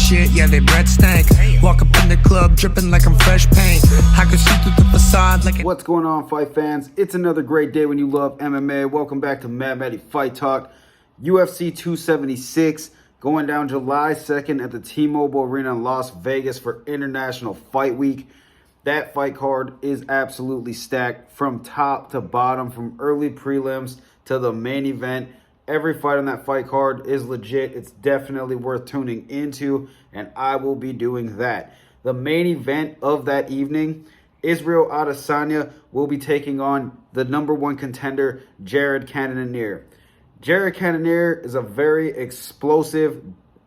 shit, yeah, they bread stank. Walk up in the club, dripping like I'm fresh paint. I can see through the facade like What's going on, fight fans? It's another great day when you love MMA. Welcome back to Mad Matty Fight Talk. UFC 276 going down July 2nd at the T-Mobile Arena in Las Vegas for International Fight Week. That fight card is absolutely stacked from top to bottom, from early prelims to the main event. Every fight on that fight card is legit. It's definitely worth tuning into, and I will be doing that. The main event of that evening, Israel Adesayna will be taking on the #1 contender, Jared Cannonier. Jared Cannonier is a very explosive,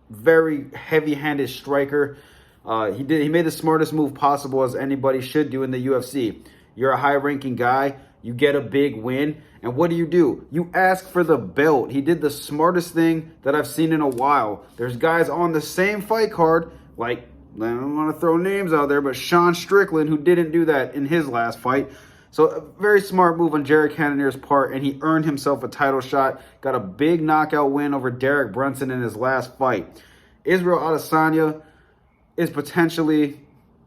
very heavy-handed striker. He made the smartest move possible, as anybody should do in the UFC. You're a high-ranking guy. You get a big win. And what do? You ask for the belt. He did the smartest thing that I've seen in a while. There's guys on the same fight card, like, I don't want to throw names out there, but Sean Strickland, who didn't do that in his last fight. So a very smart move on Jared Cannonier's part, and he earned himself a title shot. Got a big knockout win over Derek Brunson in his last fight. Israel Adesayna is potentially,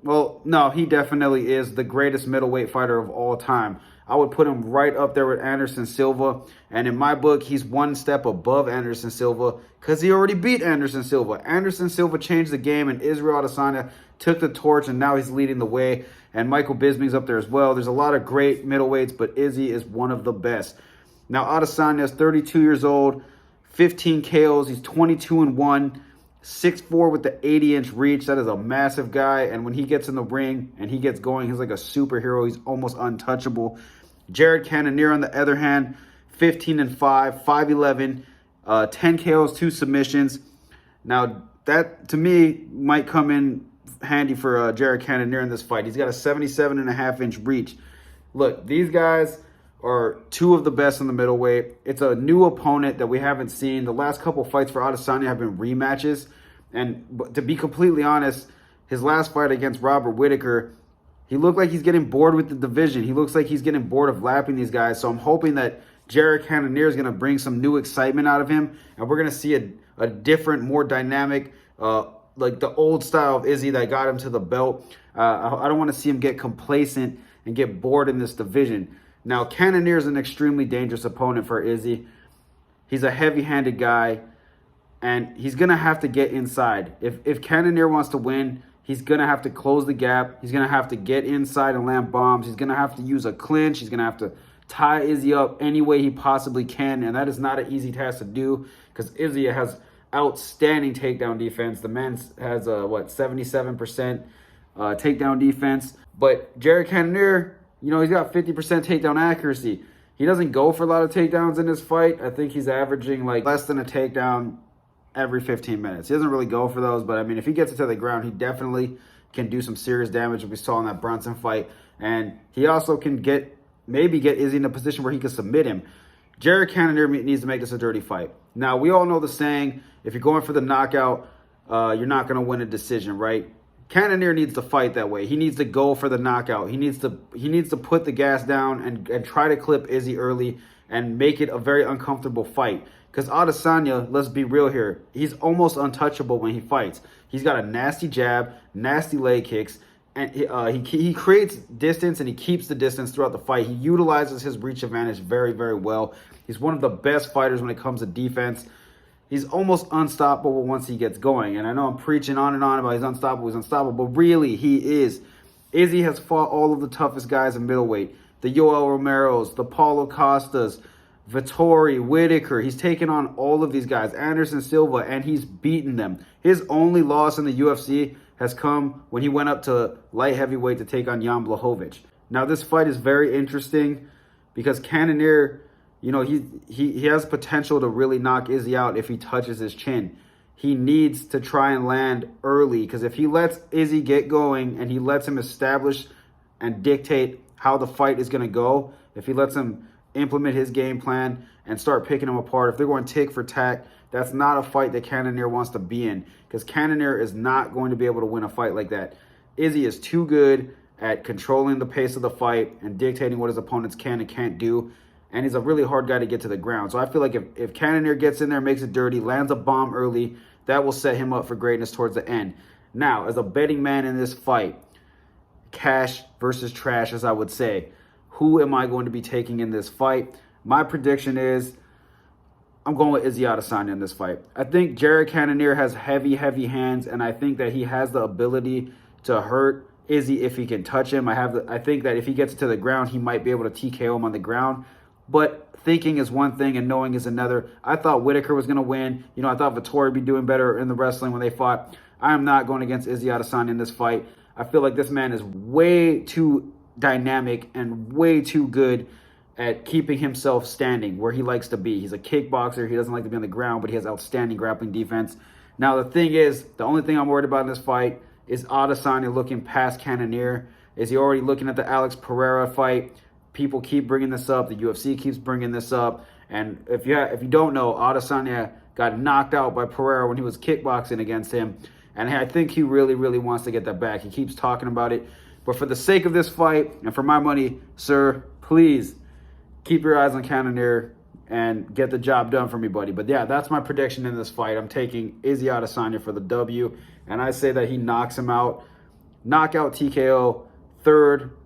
well, no, he definitely is the greatest middleweight fighter of all time. I would put him right up there with Anderson Silva. And in my book, he's one step above Anderson Silva because he already beat Anderson Silva. Anderson Silva changed the game, and Israel Adesayna took the torch, and now he's leading the way. And Michael Bisping's up there as well. There's a lot of great middleweights, but Izzy is one of the best. Now, Adesanya is 32 years old, 15 KOs. He's 22-1, 6'4" with the 80-inch reach. That is a massive guy. And when he gets in the ring and he gets going, he's like a superhero. He's almost untouchable. Jared Cannonier, on the other hand, 15-5, 5'11", 10 KOs, 2 submissions. Now, that, to me, might come in handy for Jared Cannonier in this fight. He's got a 77.5-inch reach. Look, these guys are two of the best in the middleweight. It's a new opponent that we haven't seen. The last couple fights for Adesanya have been rematches. And to be completely honest, his last fight against Robert Whittaker, he looked like he's getting bored with the division. He looks like he's getting bored of lapping these guys. So I'm hoping that Jared Cannonier is going to bring some new excitement out of him. And we're going to see a different, more dynamic, like the old style of Izzy that got him to the belt. I don't want to see him get complacent and get bored in this division. Now, Cannonier is an extremely dangerous opponent for Izzy. He's a heavy-handed guy, and he's going to have to get inside. If Cannonier wants to win, he's going to have to close the gap. He's going to have to get inside and land bombs. He's going to have to use a clinch. He's going to have to tie Izzy up any way he possibly can, and that is not an easy task to do because Izzy has outstanding takedown defense. The man has, 77% takedown defense. But Jared Cannonier, he's got 50% takedown accuracy. He doesn't go for a lot of takedowns in this fight. I think he's averaging like less than a takedown every 15 minutes. He doesn't really go for those, but I mean, if he gets it to the ground, he definitely can do some serious damage, we saw in that Brunson fight. And he also can maybe get Izzy in a position where he can submit him. Jared Cannonier needs to make this a dirty fight. Now, we all know the saying, if you're going for the knockout, you're not going to win a decision, right? Cannonier needs to fight that way. He needs to go for the knockout. He needs to put the gas down and try to clip Izzy early and make it a very uncomfortable fight. Because Adesanya, let's be real here, he's almost untouchable when he fights. He's got a nasty jab, nasty leg kicks, and he creates distance and he keeps the distance throughout the fight. He utilizes his reach advantage very, very well. He's one of the best fighters when it comes to defense. He's almost unstoppable once he gets going. And I know I'm preaching on and on about he's unstoppable, but really he is. Izzy has fought all of the toughest guys in middleweight. The Yoel Romeros, the Paulo Costas, Vettori, Whittaker. He's taken on all of these guys, Anderson Silva, and he's beaten them. His only loss in the UFC has come when he went up to light heavyweight to take on Jan Blachowicz. Now, this fight is very interesting because Cannonier, he has potential to really knock Izzy out if he touches his chin. He needs to try and land early because if he lets Izzy get going and he lets him establish and dictate how the fight is going to go, if he lets him implement his game plan and start picking them apart, if they're going tick for tack, that's not a fight that Cannonier wants to be in because Cannonier is not going to be able to win a fight like that. Izzy is too good at controlling the pace of the fight and dictating what his opponents can and can't do. And he's a really hard guy to get to the ground. So I feel like if Cannonier gets in there, makes it dirty, lands a bomb early, that will set him up for greatness towards the end. Now, as a betting man in this fight, cash versus trash, as I would say, who am I going to be taking in this fight? My prediction is I'm going with Izzy Adesanya in this fight. I think Jared Cannonier has heavy hands, and I think that he has the ability to hurt Izzy if he can touch him. I think that if he gets to the ground, he might be able to TKO him on the ground. But thinking is one thing and knowing is another. I thought Whitaker was going to win. I thought Vettori would be doing better in the wrestling when they fought. I am not going against Izzy Adesanya in this fight. I feel like this man is way too dynamic and way too good at keeping himself standing where he likes to be. He's a kickboxer. He doesn't like to be on the ground, but he has outstanding grappling defense. Now, the thing is, the only thing I'm worried about in this fight is Adesanya looking past Cannonier. Is he already looking at the Alex Pereira fight? People keep bringing this up. The UFC keeps bringing this up. And if you don't know, Adesanya got knocked out by Pereira when he was kickboxing against him. And I think he really wants to get that back. He keeps talking about it. But for the sake of this fight and for my money, sir, please keep your eyes on Cannonier and get the job done for me, buddy. But yeah, that's my prediction in this fight. I'm taking Izzy Adesanya for the W. And I say that he knocks him out. Knockout TKO, third,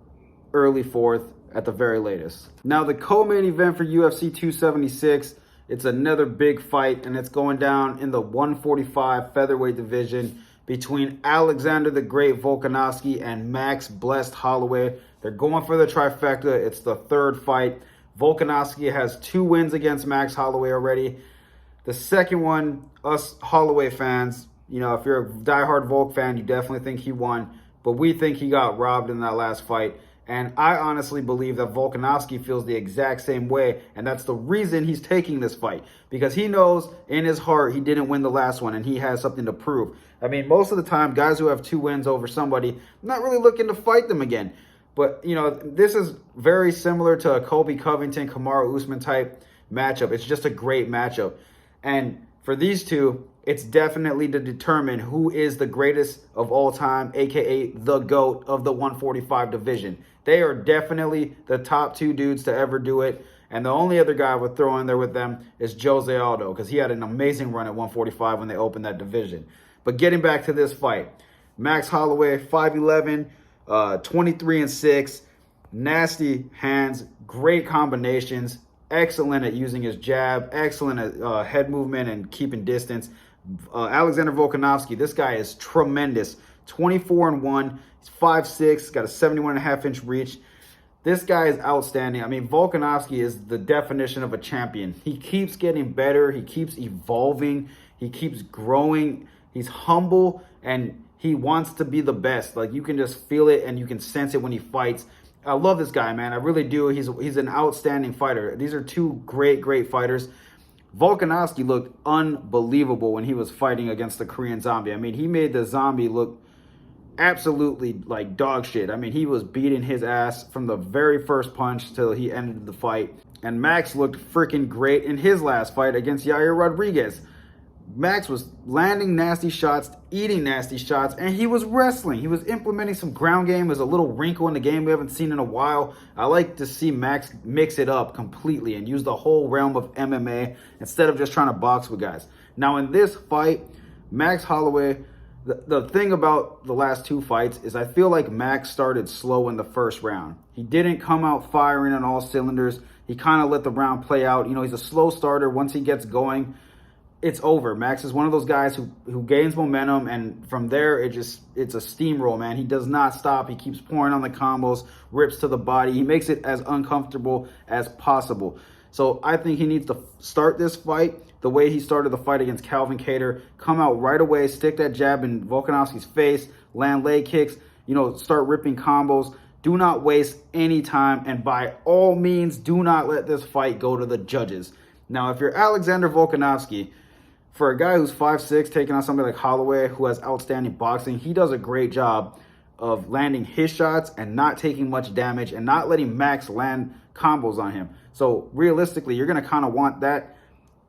early fourth at the very latest. Now, the co-main event for UFC 276, it's another big fight, and it's going down in the 145 featherweight division between Alexander the Great Volkanovski and Max Blessed Holloway. They're going for the trifecta. It's the third fight. Volkanovski has 2 wins against Max Holloway already. The second one, us Holloway fans, if you're a diehard Volk fan, you definitely think he won. But we think he got robbed in that last fight. And I honestly believe that Volkanovski feels the exact same way. And that's the reason he's taking this fight. Because he knows in his heart he didn't win the last one and he has something to prove. I mean, most of the time, guys who have 2 wins over somebody, I'm not really looking to fight them again. But, this is very similar to a Colby Covington, Kamaru Usman type matchup. It's just a great matchup. And for these two, it's definitely to determine who is the greatest of all time, a.k.a. the GOAT of the 145 division. They are definitely the top 2 dudes to ever do it. And the only other guy I would throw in there with them is Jose Aldo, because he had an amazing run at 145 when they opened that division. But getting back to this fight, Max Holloway, 5'11", 23-6, nasty hands, great combinations, excellent at using his jab, excellent at head movement and keeping distance. Alexander Volkanovski, this guy is tremendous. 24-1, he's 5'6", got a 71.5-inch reach. This guy is outstanding. I mean, Volkanovski is the definition of a champion. He keeps getting better. He keeps evolving. He keeps growing. He's humble, and he wants to be the best. Like, you can just feel it, and you can sense it when he fights. I love this guy, man. I really do. He's an outstanding fighter. These are 2 great fighters. Volkanovski looked unbelievable when he was fighting against the Korean Zombie. I mean, he made the Zombie look absolutely like dog shit. I mean, he was beating his ass from the very first punch till he ended the fight. And Max looked freaking great in his last fight against Yair Rodriguez. Max was landing nasty shots, eating nasty shots, and he was wrestling. He was implementing some ground game. There's a little wrinkle in the game we haven't seen in a while. I like to see Max mix it up completely and use the whole realm of MMA instead of just trying to box with guys. Now, in this fight, Max Holloway, the thing about the last 2 fights is I feel like Max started slow in the first round. He didn't come out firing on all cylinders. He kind of let the round play out. He's a slow starter. Once he gets going, it's over. Max is one of those guys who gains momentum, and from there, it's a steamroll, man. He does not stop. He keeps pouring on the combos, rips to the body. He makes it as uncomfortable as possible. So I think he needs to start this fight the way he started the fight against Calvin Kattar. Come out right away, stick that jab in Volkanovski's face, land leg kicks, start ripping combos. Do not waste any time, and by all means, do not let this fight go to the judges. Now, if you're Alexander Volkanovski, for a guy who's 5'6", taking on somebody like Holloway, who has outstanding boxing, he does a great job of landing his shots and not taking much damage and not letting Max land combos on him. So realistically, you're going to kind of want that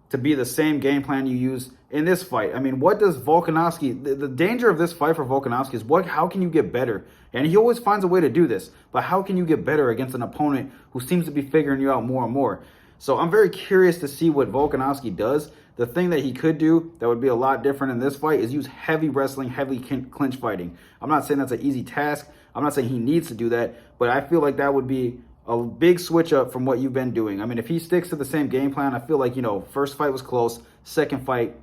to be the same game plan you use in this fight. I mean, what does Volkanovski, the danger of this fight for Volkanovski is how can you get better? And he always finds a way to do this, but how can you get better against an opponent who seems to be figuring you out more and more? So I'm very curious to see what Volkanovski does. The thing that he could do that would be a lot different in this fight is use heavy wrestling, heavy clinch fighting. I'm not saying that's an easy task. I'm not saying he needs to do that, but I feel like that would be a big switch up from what you've been doing. I mean, if he sticks to the same game plan, I feel like, first fight was close. Second fight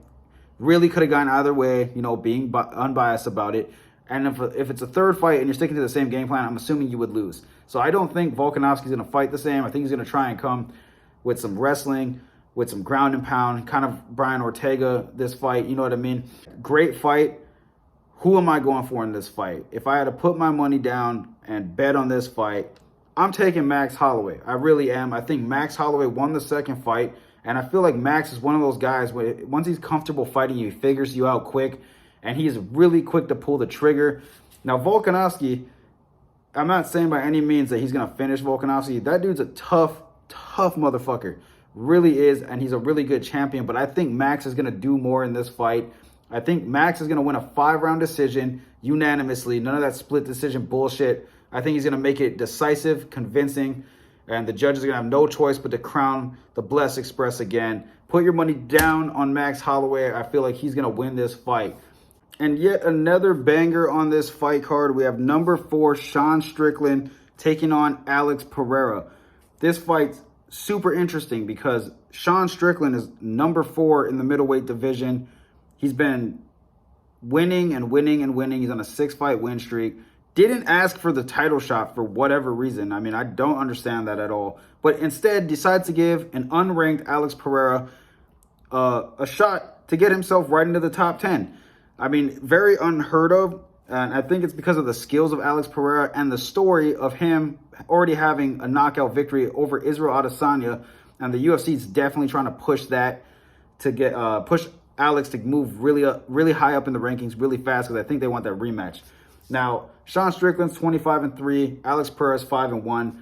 really could have gone either way, being unbiased about it. And if it's a third fight and you're sticking to the same game plan, I'm assuming you would lose. So I don't think Volkanovski's going to fight the same. I think he's going to try and come with some wrestling, with some ground and pound, kind of Brian Ortega this fight, you know what I mean? Great fight. Who am I going for in this fight? If I had to put my money down and bet on this fight, I'm taking Max Holloway. I really am. I think Max Holloway won the second fight, and I feel like Max is one of those guys where once he's comfortable fighting you, he figures you out quick, and he's really quick to pull the trigger. Now, Volkanovski, I'm not saying by any means that he's going to finish Volkanovski. That dude's a tough motherfucker. Really is, and he's a really good champion, but I think Max is going to do more in this fight. I think Max is going to win a 5-round decision unanimously. None of that split decision bullshit. I think he's going to make it decisive, convincing, and the judges are going to have no choice but to crown the Bless Express again. Put your money down on Max Holloway. I feel like he's going to win this fight. And yet another banger on this fight card. We have number 4, Sean Strickland, taking on Alex Periera. This fight's super interesting because Sean Strickland is number 4 in the middleweight division. He's been winning and winning and winning. He's on a 6-fight win streak. Didn't ask for the title shot for whatever reason. I mean, I don't understand that at all. But instead decides to give an unranked Alex Periera a shot to get himself right into the top 10. I mean, very unheard of. And I think it's because of the skills of Alex Periera and the story of him already having a knockout victory over Israel Adesanya. And the UFC is definitely trying to push that to get push Alex to move really high up in the rankings really fast because I think they want that rematch. Now, Sean Strickland's 25-3, Alex Periera's 5-1.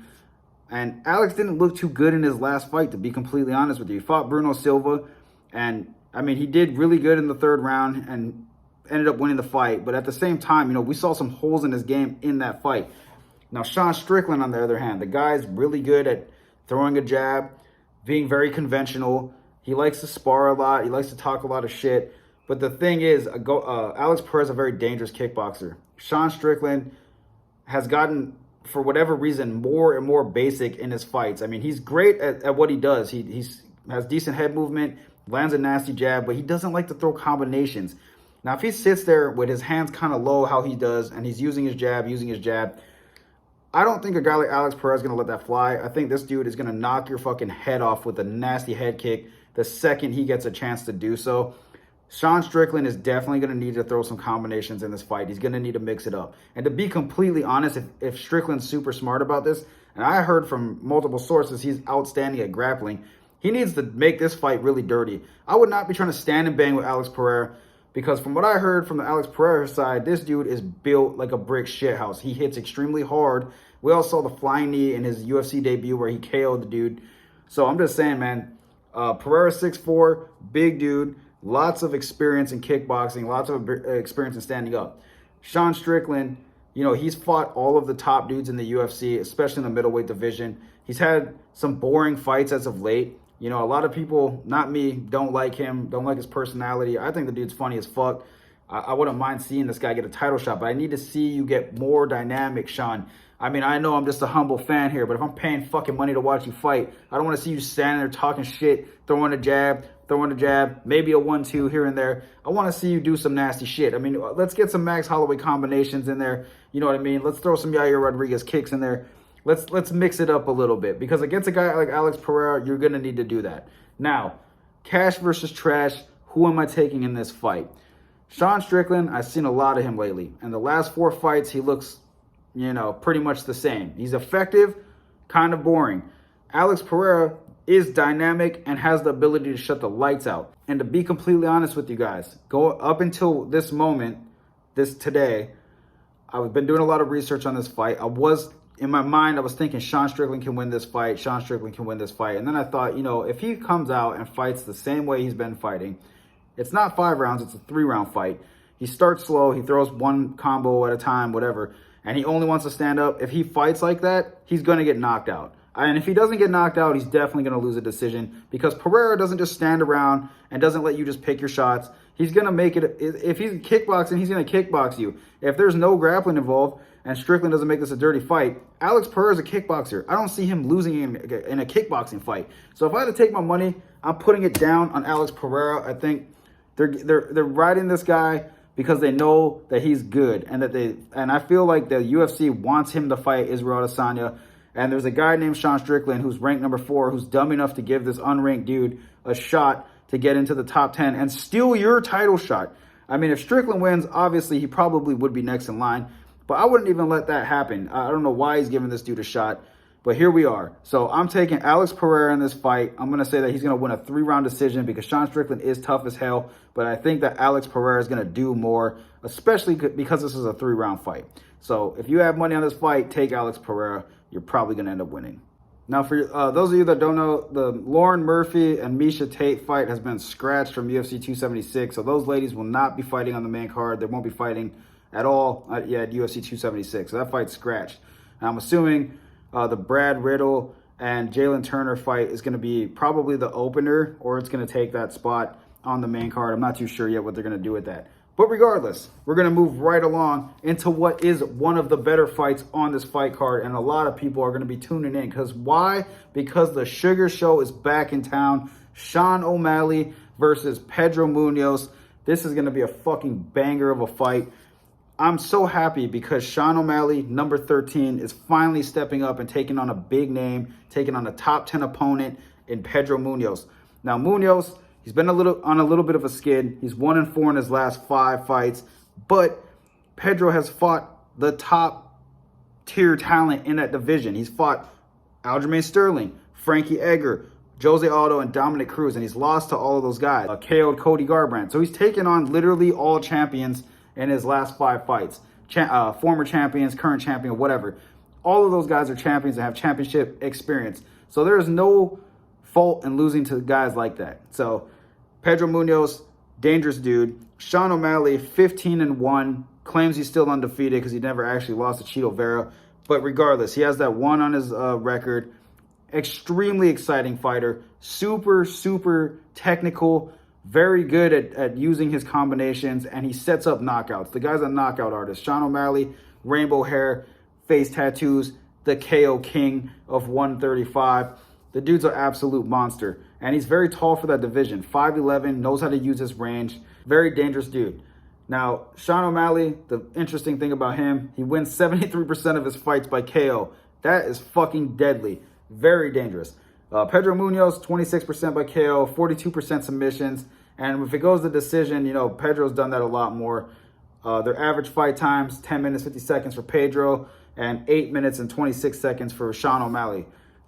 And Alex didn't look too good in his last fight, to be completely honest with you. He fought Bruno Silva, and I mean, he did really good in the third round and ended up winning the fight. But at the same time, we saw some holes in his game in that fight. Now, Sean Strickland, on the other hand, the guy's really good at throwing a jab, being very conventional. He likes to spar a lot. He likes to talk a lot of shit. But the thing is, Alex Periera is a very dangerous kickboxer. Sean Strickland has gotten, for whatever reason, more and more basic in his fights. I mean, he's great at what he does. He has decent head movement, lands a nasty jab, but he doesn't like to throw combinations. Now, if he sits there with his hands kind of low how he does, and he's using his jab, I don't think a guy like Alex Periera is going to let that fly. I think this dude is going to knock your fucking head off with a nasty head kick the second he gets a chance to do so. Sean Strickland is definitely going to need to throw some combinations in this fight. He's going to need to mix it up. And to be completely honest, if Strickland's super smart about this, and I heard from multiple sources he's outstanding at grappling, he needs to make this fight really dirty. I would not be trying to stand and bang with Alex Periera, because from what I heard from the Alex Periera side, this dude is built like a brick shithouse. He hits extremely hard. We all saw the flying knee in his UFC debut where he KO'd the dude. So I'm just saying, man, Periera 6'4", big dude, lots of experience in kickboxing, lots of experience in standing up. Sean Strickland, he's fought all of the top dudes in the UFC, especially in the middleweight division. He's had some boring fights as of late. A lot of people, not me, don't like him, don't like his personality. I think the dude's funny as fuck. I wouldn't mind seeing this guy get a title shot, but I need to see you get more dynamic, Sean. I mean, I know I'm just a humble fan here, but if I'm paying fucking money to watch you fight, I don't want to see you standing there talking shit, throwing a jab, maybe a 1-2 here and there. I want to see you do some nasty shit. I mean, let's get some Max Holloway combinations in there. You know what I mean? Let's throw some Yair Rodriguez kicks in there. Let's mix it up a little bit, because against a guy like Alex Periera, you're going to need to do that. Now, cash versus trash, who am I taking in this fight? Sean Strickland, I've seen a lot of him lately. In the last 4 fights, he looks, pretty much the same. He's effective, kind of boring. Alex Periera is dynamic and has the ability to shut the lights out. And to be completely honest with you guys, up until this moment, today, I've been doing a lot of research on this fight. In my mind, I was thinking Sean Strickland can win this fight. And then I thought, if he comes out and fights the same way he's been fighting, it's not 5 rounds, it's a 3-round fight. He starts slow, he throws one combo at a time, whatever, and he only wants to stand up. If he fights like that, he's going to get knocked out. And if he doesn't get knocked out, he's definitely going to lose a decision because Periera doesn't just stand around and doesn't let you just pick your shots. He's going to make it. If he's kickboxing, he's going to kickbox you. If there's no grappling involved and Strickland doesn't make this a dirty fight, Alex Pereira is a kickboxer. I don't see him losing in a kickboxing fight. So if I had to take my money, I'm putting it down on Alex Pereira. I think they're riding this guy because they know that he's good and I feel like the UFC wants him to fight Israel Adesanya. And there's a guy named Sean Strickland who's ranked number 4, who's dumb enough to give this unranked dude a shot to get into the top 10 and steal your title shot. I mean, if Strickland wins, obviously he probably would be next in line, but I wouldn't even let that happen. I don't know why he's giving this dude a shot, but here we are. So I'm taking Alex Pereira in this fight. I'm going to say that he's going to win a 3-round decision because Sean Strickland is tough as hell, but I think that Alex Pereira is going to do more, especially because this is a 3-round fight. So if you have money on this fight, take Alex Pereira. You're probably going to end up winning. Now, for those of you that don't know, the Lauren Murphy and Miesha Tate fight has been scratched from UFC 276. So those ladies will not be fighting on the main card. They won't be fighting at all at UFC 276. So that fight's scratched. And I'm assuming the Brad Riddle and Jalen Turner fight is going to be probably the opener, or it's going to take that spot on the main card. I'm not too sure yet what they're going to do with that. But regardless, we're going to move right along into what is one of the better fights on this fight card. And a lot of people are going to be tuning in. Because why? Because the Sugar Show is back in town. Sean O'Malley versus Pedro Munhoz. This is going to be a fucking banger of a fight. I'm so happy because Sean O'Malley, number 13, is finally stepping up and taking on a big name, taking on a top 10 opponent in Pedro Munhoz. Now, Munhoz, he's been on a little bit of a skid. He's 1-4 in his last 5 fights. But Pedro has fought the top tier talent in that division. He's fought Aljamain Sterling, Frankie Edgar, Jose Aldo, and Dominic Cruz. And he's lost to all of those guys. KO'd Cody Garbrandt. So he's taken on literally all champions in his last 5 fights. Former champions, current champion, whatever. All of those guys are champions and have championship experience. So there is no fault in losing to guys like that. So Pedro Munhoz, dangerous dude. Sean O'Malley, 15-1, claims he's still undefeated because he never actually lost to Chito Vera. But regardless, he has that 1 on his record. Extremely exciting fighter. Super, super technical. Very good at using his combinations. And he sets up knockouts. The guy's a knockout artist. Sean O'Malley, rainbow hair, face tattoos, the KO king of 135. The dude's an absolute monster. And he's very tall for that division. 5'11", knows how to use his range. Very dangerous dude. Now, Sean O'Malley, the interesting thing about him, he wins 73% of his fights by KO. That is fucking deadly. Very dangerous. Pedro Munhoz, 26% by KO, 42% submissions. And if it goes to decision, you know, Pedro's done that a lot more. Their average fight times, 10 minutes, 50 seconds for Pedro, and 8 minutes and 26 seconds for Sean O'Malley.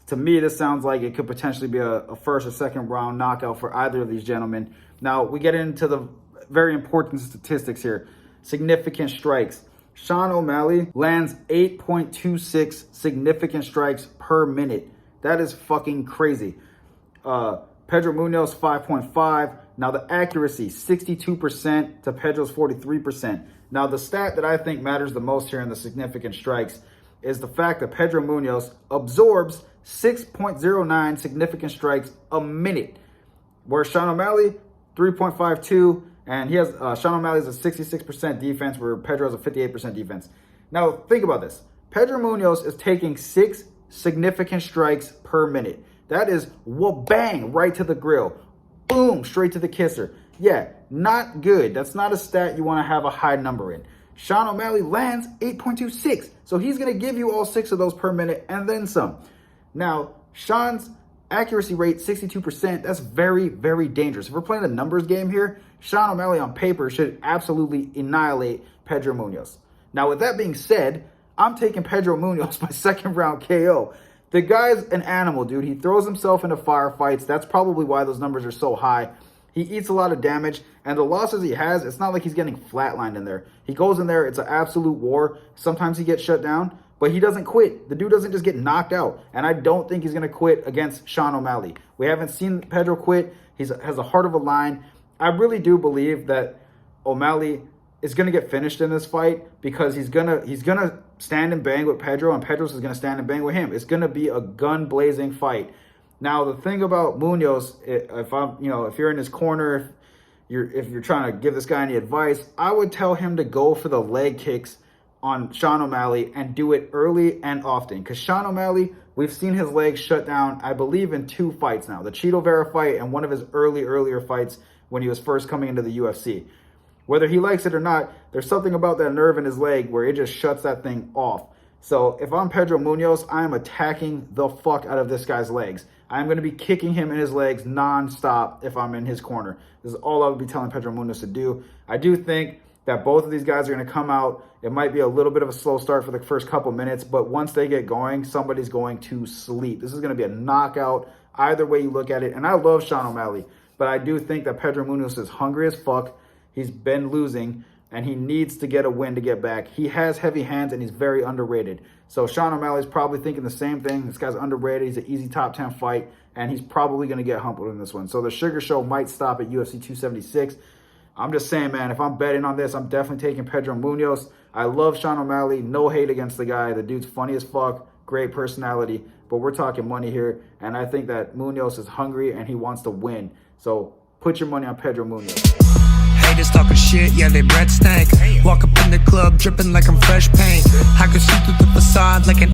To me, this sounds like it could potentially be a first or second round knockout for either of these gentlemen. Now, we get into the very important statistics here. Significant strikes. Sean O'Malley lands 8.26 significant strikes per minute. That is fucking crazy. Pedro Munhoz, 5.5. Now, the accuracy, 62% to Pedro's 43%. Now, the stat that I think matters the most here in the significant strikes is the fact that Pedro Munhoz absorbs 6.09 significant strikes a minute, where Sean O'Malley, 3.52, and he has Sean O'Malley has a 66% defense, where Pedro has a 58% defense. Now, think about this. Pedro Munhoz is taking 6 significant strikes per minute. That is wha-bang, right to the grill. Boom, straight to the kisser. Yeah, not good. That's not a stat you want to have a high number in. Sean O'Malley lands 8.26. So he's going to give you all 6 of those per minute and then some. Now, Sean's accuracy rate, 62%. That's very, very dangerous. If we're playing a numbers game here, Sean O'Malley on paper should absolutely annihilate Pedro Munhoz. Now, with that being said, I'm taking Pedro Munhoz by second round KO. The guy's an animal, dude. He throws himself into firefights. That's probably why those numbers are so high. He eats a lot of damage, and the losses he has, it's not like he's getting flatlined in there. He goes in there, it's an absolute war. Sometimes he gets shut down, but he doesn't quit. The dude doesn't just get knocked out, and I don't think he's going to quit against Sean O'Malley. We haven't seen Pedro quit. He has a heart of a lion. I really do believe that O'Malley is going to get finished in this fight because he's gonna stand and bang with Pedro, and Pedro's is going to stand and bang with him. It's going to be a gun-blazing fight. Now, the thing about Munhoz, if you're in his corner, if you're trying to give this guy any advice, I would tell him to go for the leg kicks on Sean O'Malley and do it early and often. Because Sean O'Malley, we've seen his legs shut down, I believe, in 2 fights now. The Cheeto Vera fight and one of his earlier fights when he was first coming into the UFC. Whether he likes it or not, there's something about that nerve in his leg where it just shuts that thing off. So if I'm Pedro Munhoz, I am attacking the fuck out of this guy's legs. I'm going to be kicking him in his legs nonstop if I'm in his corner. This is all I would be telling Pedro Munhoz to do. I do think that both of these guys are going to come out. It might be a little bit of a slow start for the first couple minutes, but once they get going, somebody's going to sleep. This is going to be a knockout either way you look at it. And I love Sean O'Malley, but I do think that Pedro Munhoz is hungry as fuck. He's been losing, and he needs to get a win to get back. He has heavy hands, and he's very underrated. So Sean O'Malley's probably thinking the same thing. This guy's underrated. He's an easy top 10 fight, and he's probably going to get humbled in this one. So the sugar show might stop at UFC 276. I'm just saying, man, if I'm betting on this, I'm definitely taking Pedro Munhoz. I love Sean O'Malley. No hate against the guy. The dude's funny as fuck. Great personality. But we're talking money here, and I think that Munhoz is hungry, and he wants to win. So put your money on Pedro Munhoz. Haters talking shit, yeah, they breath stank. Walk up in the club, dripping like I'm fresh paint. I can see through the facade like an